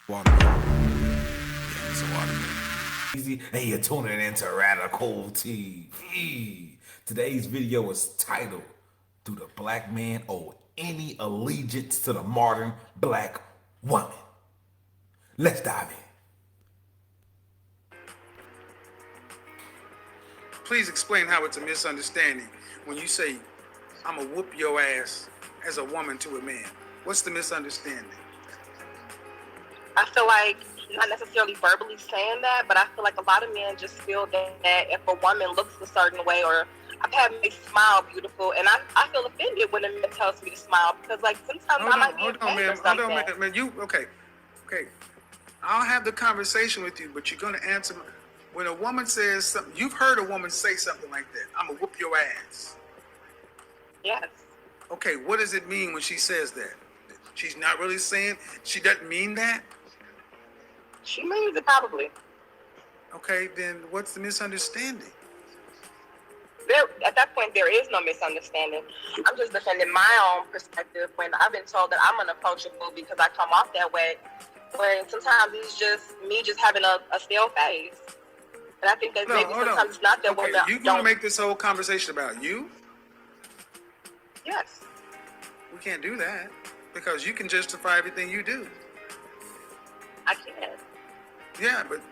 Watermelon. Yeah, it's a watermelon. Easy, and you're tuning into Radical TV. Today's video is titled, "Do the Black Man Owe Any Allegiance to the Modern Black Woman?" Let's dive in. Please explain how it's a misunderstanding when you say, "I'm gonna whoop your ass" as a woman to a man. What's the misunderstanding? I feel like not necessarily verbally saying that, but I feel like a lot of men just feel that if a woman looks a certain way, or I've had men smile beautiful, and I feel offended when a man tells me to smile, because like sometimes I might be in pain or something. Hold on, man. Okay. I'll have the conversation with you, but you're gonna answer when a woman says something. You've heard a woman say something like that. "I'm gonna whoop your ass." Yes. Okay, what does it mean when she says that? She's not really saying, she doesn't mean that? She means it probably. Okay, then what's the misunderstanding? At that point, there is no misunderstanding. I'm just defending my own perspective when I've been told that I'm unapproachable because I come off that way. When sometimes it's just me just having a stale face. And I think that maybe sometimes it's not that women you gonna make this whole conversation about you? Yes. We can't do that because you can justify everything you do. I can. Yeah, but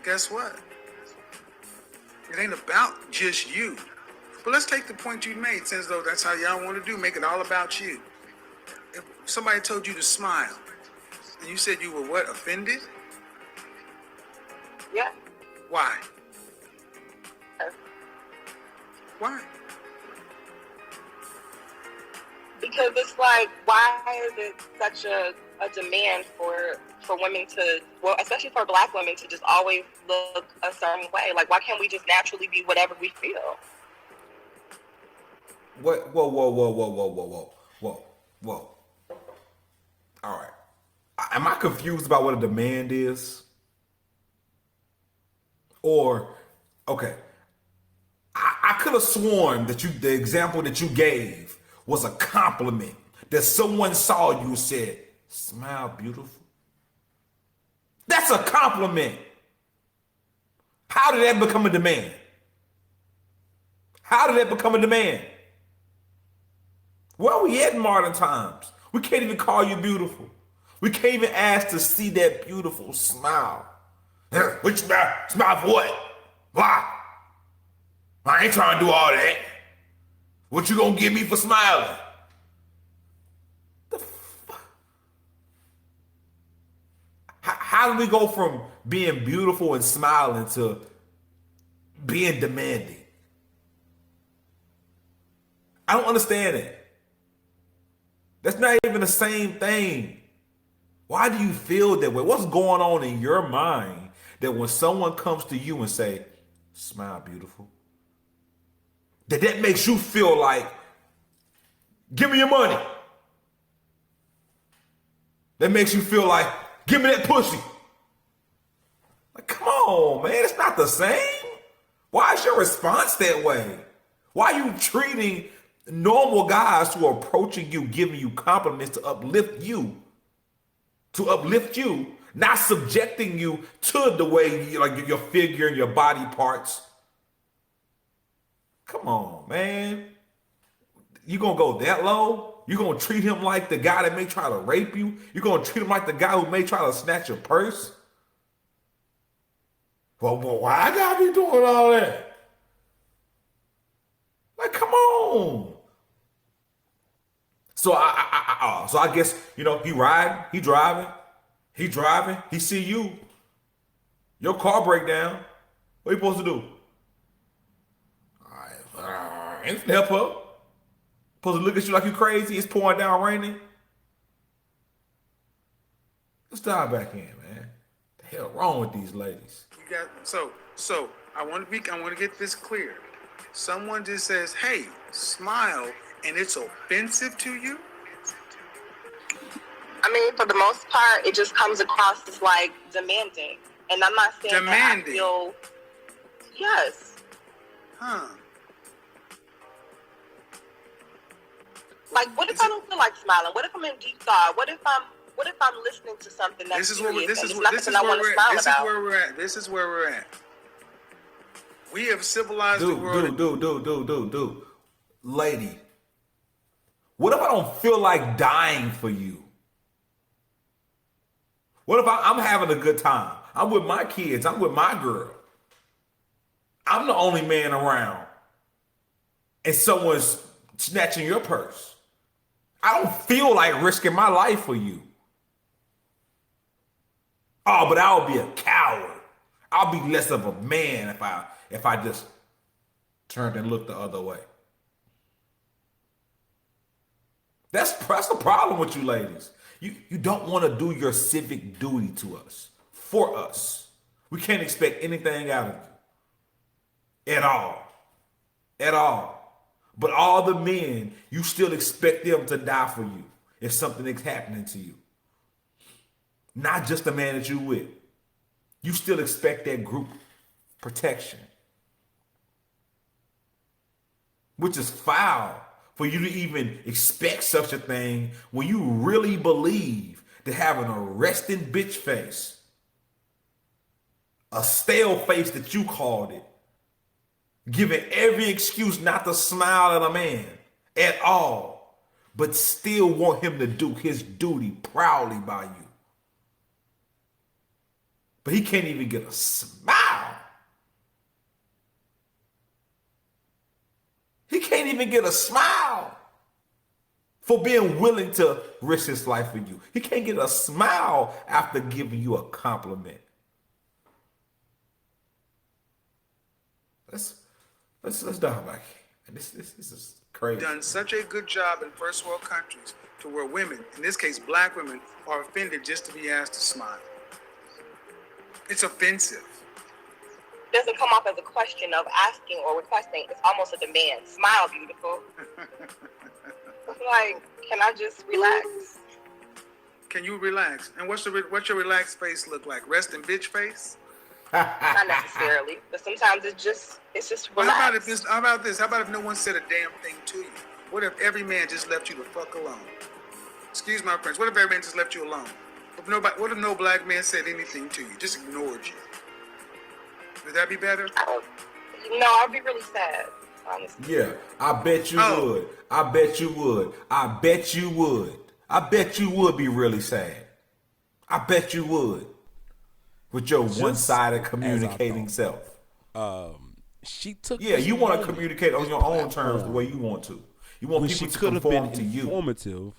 guess what? It ain't about just you. But let's take the point you made, since though that's how y'all want to do, make it all about you. If somebody told you to smile, and you said you were what, offended? Yeah. Why? Why? Because it's like, why is it such a demand for women to, well, especially for Black women, to just always look a certain way? Like, why can't we just naturally be whatever we feel? What? Whoa. All right. Am I confused about what a demand is? Or, okay, I could have sworn that the example that you gave was a compliment, that someone saw you and said, "Smile beautiful." That's a compliment. How did that become a demand? How did that become a demand? Where are we at in modern times? We can't even call you beautiful. We can't even ask to see that beautiful smile. What you smile? Smile for what? Why? I ain't trying to do all that. What you gonna give me for smiling? The fuck? How do we go from being beautiful and smiling to being demanding? I don't understand it. That's not even the same thing. Why do you feel that way? What's going on in your mind that when someone comes to you and say, "Smile beautiful," that makes you feel like, "Give me your money"? That makes you feel like, "Give me that pussy." Like, come on, man, it's not the same. Why is your response that way? Why are you treating normal guys who are approaching you, giving you compliments to uplift you, not subjecting you to the way you, like your figure and your body parts? Come on, man. You gonna go that low? You gonna treat him like the guy that may try to rape you? You gonna treat him like the guy who may try to snatch your purse? Well, why I gotta be doing all that? Like, come on. So I guess, he riding, he driving, he see you. Your car break down. What you supposed to do? All right, ain't help her. Supposed to look at you like you crazy. It's pouring down, raining. Let's dive back in, man. The hell wrong with these ladies? So I want to get this clear. Someone just says, "Hey, smile," and it's offensive to you? I mean, for the most part, it just comes across as like demanding. And I'm not saying demanding. That I feel, yes. Huh. Like, what if I don't feel like smiling? What if I'm in deep thought? What if What if I'm listening to something that's This is serious where and it's not something I want to smile about? This is where we're at. We have civilized the world. Dude. Lady, what if I don't feel like dying for you? What if I'm having a good time? I'm with my kids. I'm with my girl. I'm the only man around. And someone's snatching your purse. I don't feel like risking my life for you. Oh, but I'll be a coward. I'll be less of a man if I just turned and looked the other way. That's the problem with you ladies. You don't want to do your civic duty to us, for us. We can't expect anything out of you. At all. At all. But all the men, you still expect them to die for you if something is happening to you. Not just the man that you with. You still expect that group protection. Which is foul for you to even expect such a thing when you really believe that having a resting bitch face, a stale face that you called it, giving every excuse not to smile at a man at all, but still want him to do his duty proudly by you. But he can't even get a smile. He can't even get a smile for being willing to risk his life for you. He can't get a smile after giving you a compliment. Let's dive back. This is crazy. Done such a good job in first world countries to where women, in this case black women, are offended just to be asked to smile. It's offensive. It doesn't come off as a question of asking or requesting. It's almost a demand. Smile, beautiful. It's like, can I just relax? Can you relax? And what's your relaxed face look like? Resting bitch face? Not necessarily, but sometimes it's just Well, relax. how about this? How about if no one said a damn thing to you? What if every man just left you the fuck alone? Excuse my French. What if every man just left you alone? What if no black man said anything to you? Just ignored you? Would that be better? I'd be really sad, honestly. Yeah, I bet you would. I bet you would. I bet you would. I bet you would be really sad. I bet you would. With your one-sided communicating self. She took. Yeah, you want to communicate on your own terms the way you want to. You want people to conform to you. Informative.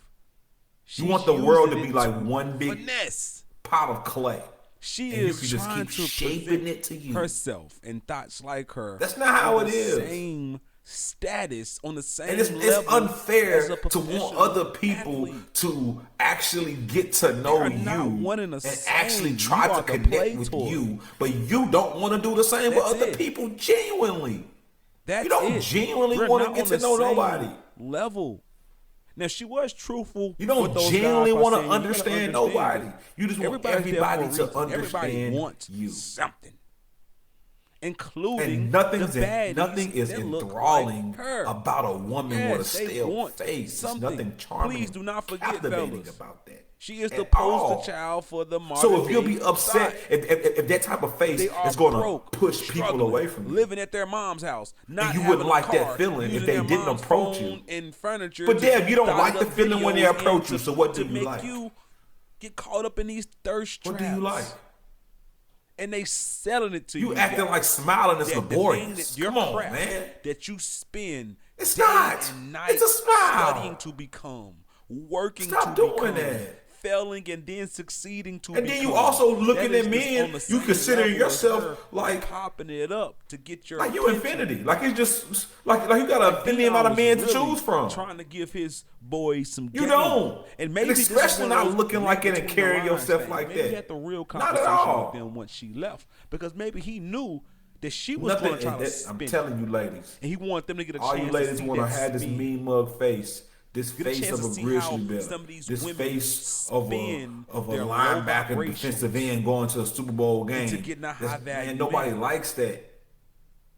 You want the world to be like one big finesse pot of clay. She and is you can just trying keep to shaping it to you. herself and thoughts like her. That's not how it is. Same status on the same And it's level. unfair as a to want professional other people athlete. to actually get to know They're not you one and the and same. actually You try are to the connect play with toy. you, but you don't want to do the same with That's other it. people genuinely. That's You don't it. genuinely We're want to not get on to the know same nobody. level. Now she was truthful. You don't with those genuinely guys by want saying, to "You gotta understand nobody. this. You just want Everybody's there for a everybody to reason. understand Everybody wants you. something, including And nothing is enthralling like her. about a woman with a They stale want face. There's something. nothing charming, Please do not forget, captivating fellas. about that. She is at the all. poster child for the modern So if you'll day be upset, society. if that type of face They are is going to broke, push people struggling, away from you, living at their mom's house, not and you having wouldn't a like that car, feeling if using they their didn't mom's approach phone you. and furniture. But to damn, you don't dial like the up feeling when they videos approach in you, to- so what do to you make like? you get caught up in these thirst traps. What do you like? And they selling it to you. You acting like smiling is that laborious. your Come on, craft man. that you spend It's day not. and night It's a smile. studying to become, working Stop to doing become, that. failing and then succeeding to And become. then you also looking That at is just men, on the you same considering level as yourself her like popping it up to get your like you attention. infinity. Like it's just like you got an infinity amount of men to choose from. Trying to give his boys some You game. don't. And maybe And this is especially one of not those looking like it and between the carrying lines yourself things. like Maybe that. he had the real Not at conversation all. with them once she left, because maybe he knew that she was Nothing. going to try to I'm spin telling you, ladies. and he wanted them to get a All chance you ladies to see want to that have this spin. mean mug face, this Get a face chance of to a see grizzly how bear, some of these this women face of spin a their linebacker, low defensive vibrations end going to a Super Bowl game. into getting a high value Man, nobody man. likes that.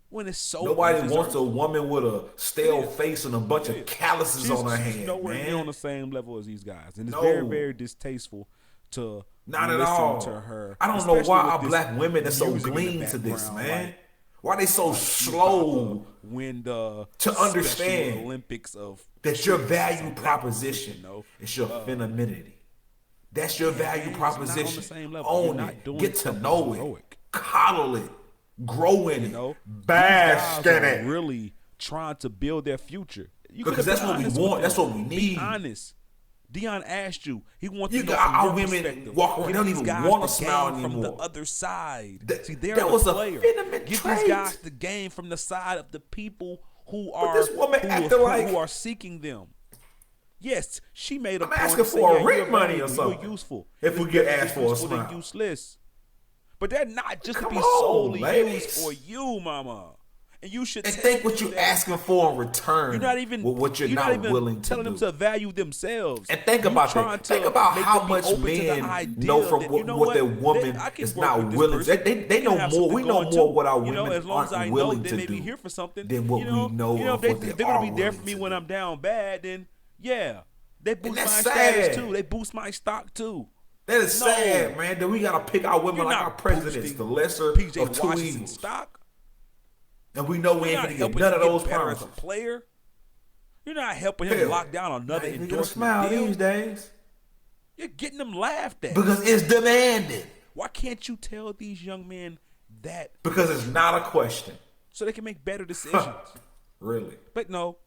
When it's so Nobody undeserved. wants a woman with a stale It is. face and a bunch It of is. calluses on her She's hand, nowhere near on man. the same level as these guys, and it's No. very, very distasteful to Not at listen all. to her. I don't know especially why with our this black women are so music in the glean to this, background, man. like, Why they so like she about slow to win the to Special understand Olympics of that your treats or value something. That proposition you know, is your femininity? That's your value man, it's not on the proposition. same level. You're Own not it. doing Get to something know it. heroic. Coddle it. Grow in You it. know, Bask these guys in are it. really trying to build their future. You Because gotta be that's what we honest with want. them. That's what we Be need. honest. Dion asked you. He wants You to know got from our your women perspective. walk away. They don't These even guys want the to smile game from anymore. the other side. That- See, they're that the was a player. feminine Give trait. these guys the game from the side of the people who are this woman acting like- who are seeking them. Yes, she made a I'm point asking to say, for a yeah, rent you're money or valuable, something. You're useful. If we It's get better asked to for a useful than smile. useless. But they're not just to Come be on, solely ladies. used for you, mama. And you should And tell think what them you're that. asking for in return. You're not even with what you're not even willing to telling do. them to value themselves. And think You about trying that. to Think about make how them be much open to the men idea know from that, what, you know what their what? woman I can is work not with this willing. person. They We can know have more. something We know going more too. what our You know, women as long as I aren't know willing they to may be do here for something than what we know if of they, what they if they're gonna are be there willing for me to when do. I'm down bad, then yeah, they boost my that's status sad. too. They boost my stock too. That is No. sad, man. That we gotta pick our women You're like not our presidents, boosting the lesser PJ of two Washington's evils. stock. And we know we You're ain't not gonna get helping none him of those get better as promises. a player. You're not helping him Hell, lock down another ain't gonna endorsement smile deal. these days You're getting them laughed at. because it's demanded. Why can't you tell these young men that Because it's not a question. so they can make better decisions? Really. But no,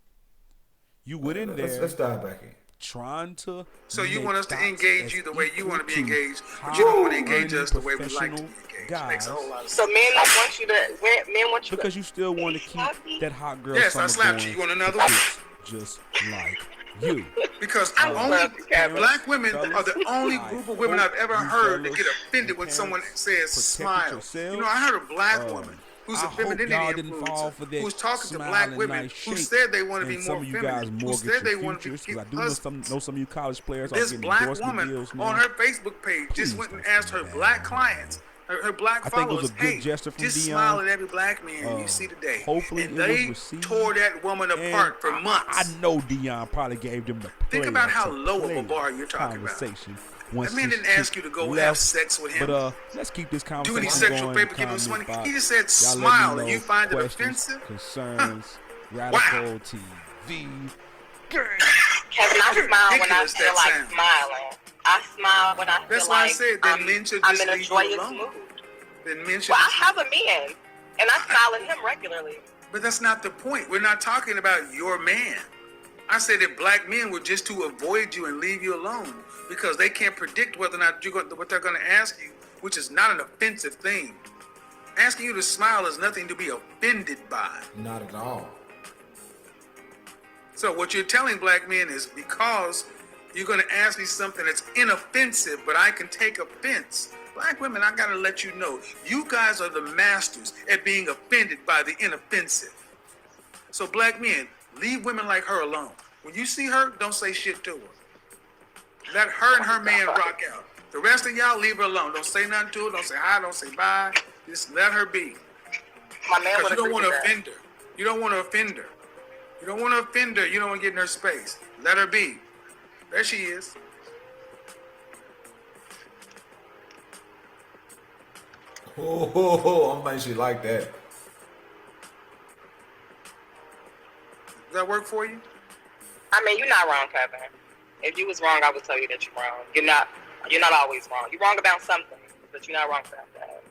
you went in there Let's dive back in. trying to. So you make want us to dots engage as you the way you want to be equal engaged, but you don't want to engage earning us the way we like to be professional engaged. Makes a whole lot of So sense. men don't want you to. Men want you because to. you still want to Slap me? keep that hot girl Yes, I summer slapped going you. You want for another one? chicks just like you. Because I only love you, Kevin. black women are the only I group of women hope I've ever you heard that fellas get offended and when someone parents says protected smile. yourselves. You know, I heard a black woman who's I a hope femininity y'all didn't fall influencer for that who's talking to smile black and women nice who shake said they want to be and more some of you guys feminine, who mortgage said they your want to futures be because I do husbands. know some of you college players are This getting black endorsement woman deals now. on her Facebook page Please just went and don't asked feel her bad. black clients, her black I think it followers, was a good hey, gesture from just Dion. smile at every black man you see today. Hopefully and it they was received. tore that woman And apart for months. I know Dion probably gave them the Think about how low of a bar you're talking about. conversation. Once That man this didn't ask chick you to go have left. sex with him. But let's keep this Do conversation any sexual going. favor, give him some money. Comment He just box. said Y'all smile, let me and you know find it questions, offensive? concerns, Radical TV. Kevin, I smile when I ridiculous feel that like sounds. smiling. I smile when I feel That's why I like said that men should I'm just in a leave you joyous alone. mood. Then men should Well, I just have a man, and I smile at him regularly. But that's not the point. We're not talking about your man. I said that black men were just to avoid you and leave you alone because they can't predict whether or not what they're going to ask you, which is not an offensive thing. Asking you to smile is nothing to be offended by. Not at all. So what you're telling black men is because you're going to ask me something that's inoffensive, but I can take offense. Black women, I got to let you know, you guys are the masters at being offended by the inoffensive. So black men, leave women like her alone. When you see her, don't say shit to her. Let her and her man rock out. The rest of y'all, leave her alone. Don't say nothing to her. Don't say hi. Don't say bye. Just let her be. My man Because would you don't agree want with to that. offend her. You don't want to offend her. You don't want to offend her. You don't want to get in her space. Let her be. There she is. Oh, I'm thinking she like that. Does that work for you? I mean, you're not wrong, Kevin. If you was wrong, I would tell you that you're wrong. You're not always wrong. You're wrong about something, but you're not wrong about that.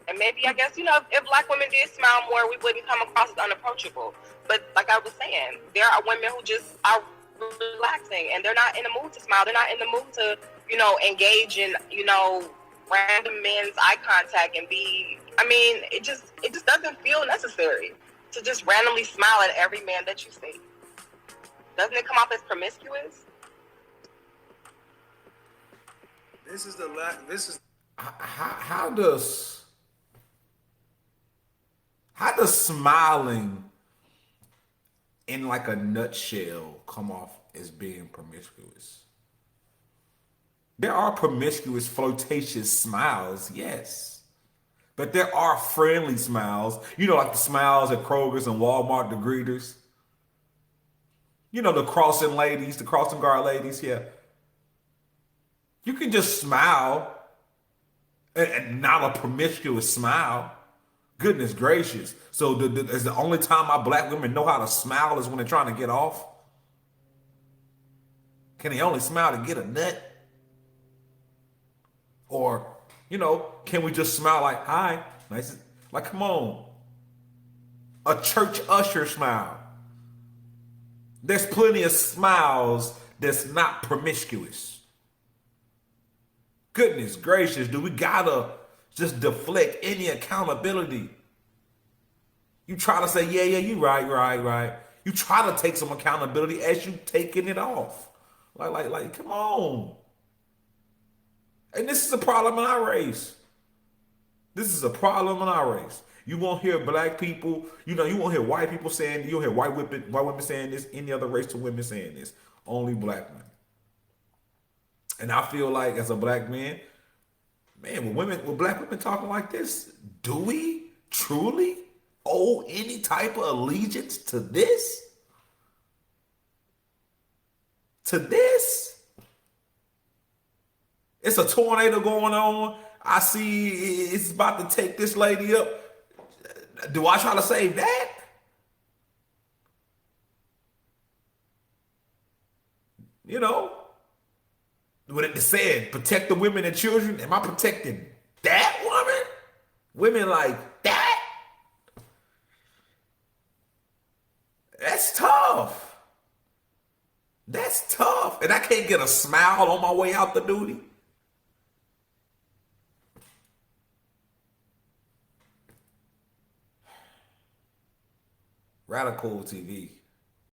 And maybe, I guess, if black women did smile more, we wouldn't come across as unapproachable. But like I was saying, there are women who just are relaxing, and they're not in the mood to smile. They're not in the mood to, engage in, random men's eye contact and be. I mean, it just doesn't feel necessary to just randomly smile at every man that you see. Doesn't it come off as promiscuous? This is How does smiling in like a nutshell come off as being promiscuous? There are promiscuous, flirtatious smiles, yes. But there are friendly smiles. Like the smiles at Kroger's and Walmart, the greeters. The crossing ladies, the crossing guard ladies, yeah. You can just smile and not a promiscuous smile. Goodness gracious. So is the only time my black women know how to smile is when they're trying to get off? Can they only smile to get a nut? Or, can we just smile like, hi, nice? Like, come on. A church usher smile. There's plenty of smiles that's not promiscuous. Goodness gracious, do we gotta just deflect any accountability? You try to say, yeah, you right. You try to take some accountability as you taking it off. Like, come on. And this is a problem in our race. This is a problem in our race. You won't hear black people, you won't hear white people saying, you won't hear white women saying this, any other race of women saying this. Only black women. And I feel like as a black man, when black women talking like this, do we truly owe any type of allegiance to this? To this? It's a tornado going on. I see it's about to take this lady up. Do I try to save that? When it said protect the women and children, am I protecting that woman? Women like that? That's tough. That's tough. And I can't get a smile on my way out the duty. Radical TV.